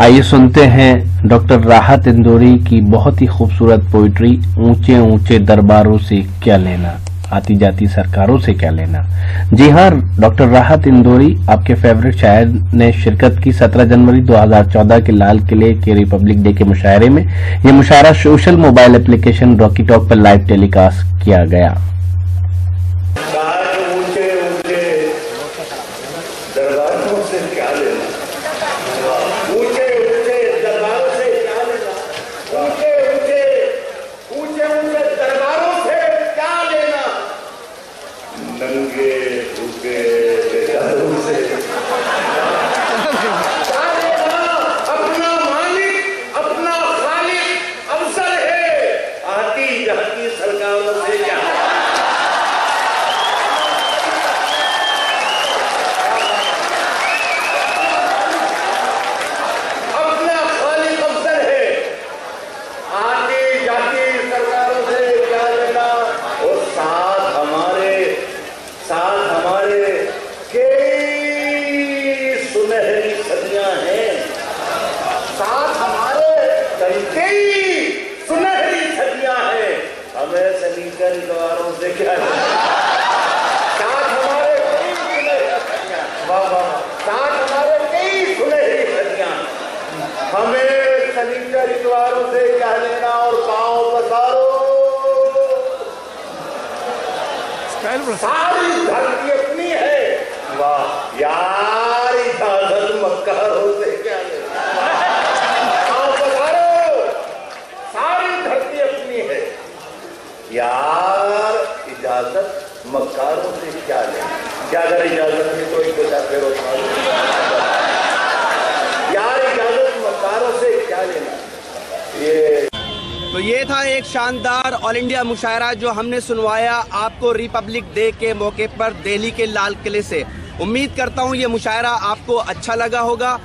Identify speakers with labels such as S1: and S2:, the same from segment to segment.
S1: आइए सुनते हैं डॉक्टर राहत इंदौरी की बहुत ही खूबसूरत पोइट्री, ऊंचे ऊंचे दरबारों से क्या लेना, आती जाती सरकारों से क्या लेना। जी हाँ, डॉक्टर राहत इंदौरी आपके फेवरेट शायर ने शिरकत की 17 जनवरी 2014 के लाल किले के रिपब्लिक डे के मुशायरे में। यह मुशायरा social mobile application Rocky Talk पर लाइव टेलीकास्ट किया गया।
S2: नंगे भूखे बेचारों से अपना मालिक अपना खालिक अवसर है, आती जाती सरकारों से क्या। अपना खालिक अवसर है, आती जाती सरकारों से क्या लेना। और साथ हमारे कई सुनहरी सदियां हैं, साथ हमारे कई सुनहरी सदियां हैं, हमें सलीकर द्वारों से क्या। साथ हमारे कई सुनहरी सदियां, साथ हमारे कई सुनहरी सदियां, हमें सलीकर द्वारों से क्या लेना। और पांव पसारो, सारी धरती अपनी है। वाह यार, इजाजत मक्कारों से क्या लेना। सारी धरती अपनी है यार, इजाजत मक्कारों से क्या लेना। क्या अगर इजाजत नहीं तो एक फिर यार, इजाजत मक्कारों से क्या लेना।
S3: तो ये था एक शानदार ऑल इंडिया मुशायरा जो हमने सुनवाया आपको रिपब्लिक डे के मौके पर दिल्ली के लाल किले से। उम्मीद करता हूँ ये मुशायरा आपको अच्छा लगा होगा।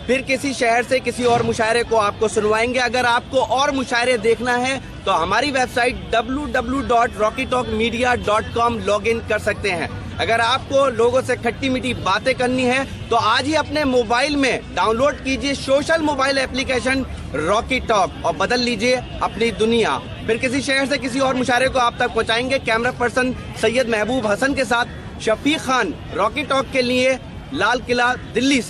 S3: फिर किसी शहर से किसी और मुशायरे को आपको सुनवाएंगे। अगर आपको और मुशायरे देखना है तो हमारी वेबसाइट www.rockytalkmedia.com लॉगिन कर सकते हैं। अगर आपको लोगों से खट्टी मीठी बातें करनी है तो आज ही अपने मोबाइल में डाउनलोड कीजिए social mobile application Rocky talk और बदल लीजिए अपनी दुनिया। फिर किसी शहर से किसी और मुशायरे को आप तक पहुंचाएंगे। कैमरा पर्सन सैयद महबूब हसन के साथ शफीक खान, रॉकी टॉक के लिए, लाल किला, दिल्ली से।